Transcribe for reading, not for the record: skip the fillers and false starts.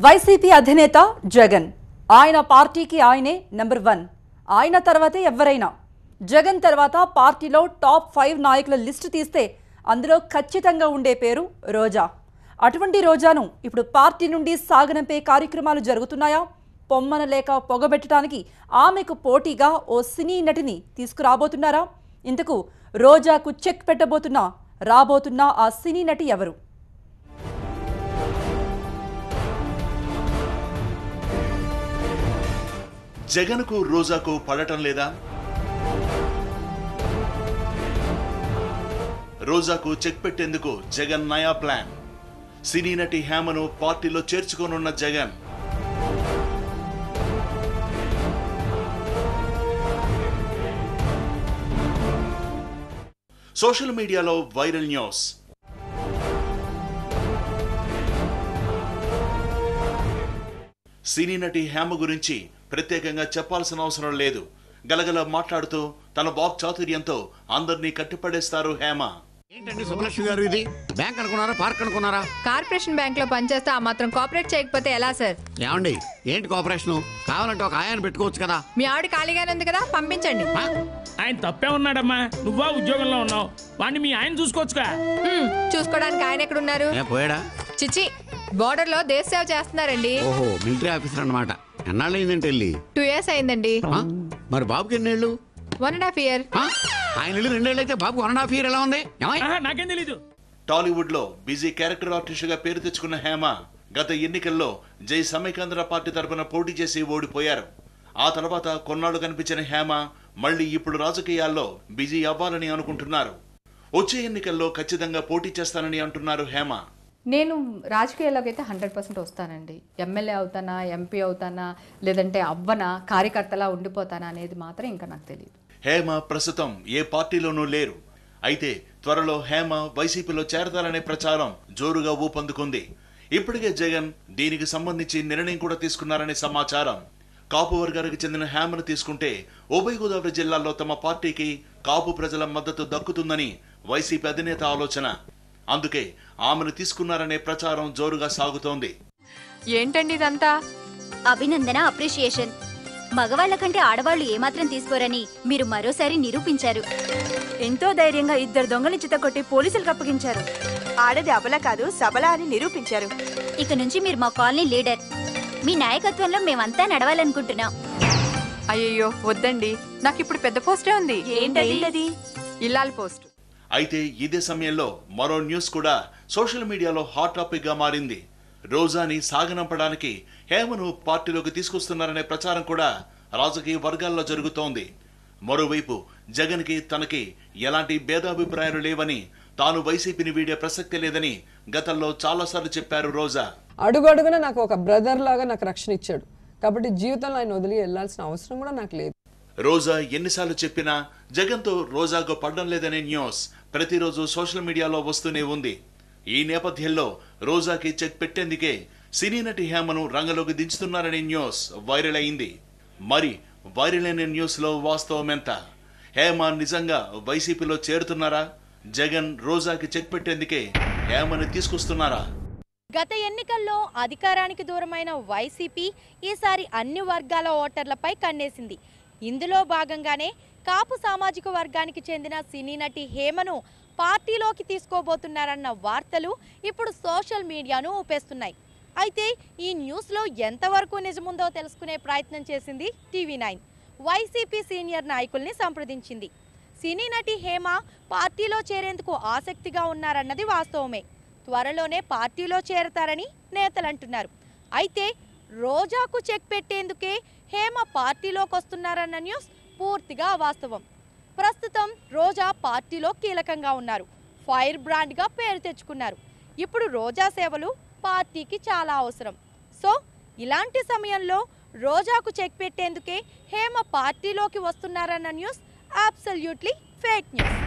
YCP అధినేత జగన్ ఆయన పార్టీకి ఆయనే నెంబర్ 1 ఆయన తర్వాతే ఎవరైనా జగన్ తర్వాత పార్టీలో టాప్ 5 నాయకుల లిస్ట్ తీస్తే అందులో ఖచ్చితంగా ఉండే పేరు రోజా అటువంటి రోజాను ఇప్పుడు పార్టీ నుండి సాగనంపే కార్యక్రమాలు జరుగుతున్నాయా పొమ్మన లేక పొగబెట్టడానికి ఆమెకు పోటీగా ఓ సినీ నటిని తీసుకురాబోతున్నారా ఇంతకు రోజాకు చెక్ పెట్టబోతున్నా రాబోతున్న ఆ సినీ నటి ఎవరు జగన్కు రోజాకు పడటం లేదా రోజాకు చెక్ పెట్టేందుకు జగన్ నయా ప్లాన్ సినీ నటి హేమను పార్టీలో చేర్చుకోనున్న జగన్ సోషల్ మీడియాలో వైరల్ న్యూస్ సినీ నటి హేమ గురించి ప్రత్యేకంగా చెప్పాల్సిన అవసరం లేదు గలగల మాట్లాడుతూ తన వాక్ చాతుర్యంతో అందరినీ కట్టిపడేస్తారు హేమ ఏంటండి సుబ్బలక్ష్మి గారు ఇది బ్యాంక్ అనుకున్నారా పార్క్ అనుకున్నారా కార్పొరేషన్ బ్యాంక్ లో పనిచేస్తే ఆ మాత్రం కోఆపరేట్ చేయకపోతే ఎలా సార్ ఏమండి ఏంటి కోఆపరేషన్ కావాలంటే ఒక ఆయాన్ని పెట్టుకోవచ్చు కదా మీ ఆవిడ ఖాళీగానే ఉంది కదా పంపించండి ఆయన తప్పే ఉన్నాడమ్మా నువ్వా ఉద్యోగంలో ఉన్నావు వాడిని మీ ఆయన చూసుకోవచ్చుగా చూసుకోవడానికి ఆయన ఎక్కడ ఉన్నారు పోయాడా చిచి బోర్డర్ లో దేశ సేవ చేస్తున్నారండి ఓహో మిలిటరీ ఆఫీసర్ అన్నమాట ఎన్నాళ్ళు అయిందంటే వెళ్ళి 2 years అయిందండి మరి బాబుకి ఎన్నేళ్ళు 1.5 year ఆయన వెళ్ళి 2 ఏళ్ళు అయితే బాబు 1.5 year ఎలా ఉంది నాకేం తెలీదు టాలీవుడ్ లో బిజీ క్యారెక్టర్ ఆర్టిస్ట్ గా పేరు తెచ్చుకున్న హేమ గత ఎన్నికల్లో జై సమైకాంధ్ర పార్టీ తరపున పోటీ చేసి ఓడిపోయారు ఆ తర్వాత కొన్నాళ్లు కనిపించిన హేమ మళ్ళీ ఇప్పుడు రాజకీయాల్లో బిజీ అవ్వాలని అనుకుంటున్నారు వచ్చే ఎన్నికల్లో ఖచ్చితంగా పోటీ చేస్తానని అంటున్నారు హేమ నేను రాజకీయాల్లోకి అయితే 100% వస్తానండి ఎమ్మెల్యే అవుతానా ఎంపీ అవుతానా లేదంటే అవ్వనా కార్యకర్తలా ఉండిపోతానా అనేది మాత్రం ఇంకా నాకు తెలియదు హేమ ప్రస్తుతం ఏ పార్టీలోనూ లేరు అయితే త్వరలో హేమ వైసీపీలో చేరతారనే ప్రచారం జోరుగా ఊపందుకుంది ఇప్పటికే జగన్ దీనికి సంబంధించి నిర్ణయం కూడా తీసుకున్నారనే సమాచారం కాపు వర్గానికి చెందిన హేమను తీసుకుంటే ఉభయ గోదావరి జిల్లాల్లో తమ పార్టీకి కాపు ప్రజల మద్దతు దక్కుతుందని వైసీపీ అధినేత ఆలోచన అందుకే ఆమెను తీసుకున్నారనే ప్రచారం జోరుగా సాగుతోంది ఏంటండి ఇదంతా అభినందన అప్రిషియేషన్ మగవాళ్ల కంటే ఆడవాళ్లు ఏమాత్రం తీసుకోరని మీరు మరోసారి నిరూపించారు ఎంతో ధైర్యంగా 2 దొంగల్ని చితకొట్టి పోలీసులకు అప్పగించారు ఆడది అబల కాదు సబల అని నిరూపించారు ఇక నుంచి మీరు మా కాలనీ లీడర్ మీ నాయకత్వంలో మేమంతా నడవాలనుకుంటున్నాం అయ్యో వద్దండి నాకు ఇప్పుడు పెద్ద పోస్టే ఉంది ఏంటది ఇల్లాల పోస్ట్ అయితే ఇదే సమయంలో మరో న్యూస్ కూడా సోషల్ మీడియాలో హాట్ టాపిక్ గా మారింది రోజాని సాగనంపడానికి హేమను పార్టీలోకి తీసుకొస్తున్నారనే ప్రచారం కూడా రాజకీయ వర్గాల్లో జరుగుతోంది మరోవైపు జగన్ కి తనకి ఎలాంటి భేదాభిప్రాయాలు లేవని తాను వైసీపీని వీడే ప్రసక్తి లేదని గతంలో చాలాసార్లు చెప్పారు రోజా అడుగడుగున నాకు ఒక బ్రదర్ లాగా నాకు రక్షణ ఇచ్చాడు కాబట్టి జీవితంలో ఆయన వదిలి వెళ్లాల్సిన అవసరం కూడా నాకు లేదు రోజా ఎన్నిసార్లు చెప్పినా జగన్తో రోజాకు పడడం లేదనే న్యూస్ ప్రతిరోజు సోషల్ మీడియాలో వస్తూనే ఉంది ఈ నేపథ్యంలో రోజాకి చెక్ పెట్టేందుకే సినీ నటి హేమను రంగంలోకి దించుతున్నారనే న్యూస్ వైరల్ అయింది మరి వైరల్ అయిన న్యూస్ లో వాస్తవం ఎంత హేమ నిజంగా వైసీపీలో చేరుతున్నారా జగన్ రోజాకి చెక్ పెట్టేందుకే హేమను తీసుకొస్తున్నారా గత ఎన్నికల్లో అధికారానికి దూరమైన వైసీపీ ఈసారి అన్ని వర్గాల ఓటర్లపై కన్నేసింది ఇందులో భాగంగానే కాపు సామాజిక వర్గానికి చెందిన సినీ నటి హేమను పార్టీలోకి తీసుకోబోతున్నారన్న వార్తలు ఇప్పుడు సోషల్ మీడియాను ఊపేస్తున్నాయి అయితే ఈ న్యూస్లో ఎంతవరకు నిజముందో తెలుసుకునే ప్రయత్నం చేసింది టీవీ9 వైసీపీ సీనియర్ నాయకుల్ని సంప్రదించింది సినీ నటి హేమ పార్టీలో చేరేందుకు ఆసక్తిగా ఉన్నారన్నది వాస్తవమే త్వరలోనే పార్టీలో చేరతారని నేతలంటున్నారు అయితే రోజాకు చెక్ పెట్టేందుకే హేమ పార్టీలోకి వస్తున్నారన్న న్యూస్ పూర్తిగా అవాస్తవం ప్రస్తుతం రోజా పార్టీలో కీలకంగా ఉన్నారు ఫైర్ బ్రాండ్గా పేరు తెచ్చుకున్నారు ఇప్పుడు రోజా సేవలు పార్టీకి చాలా అవసరం సో ఇలాంటి సమయంలో రోజాకు చెక్ పెట్టేందుకే హేమ పార్టీలోకి వస్తున్నారన్న న్యూస్ అబ్సల్యూట్లీ ఫేక్ న్యూస్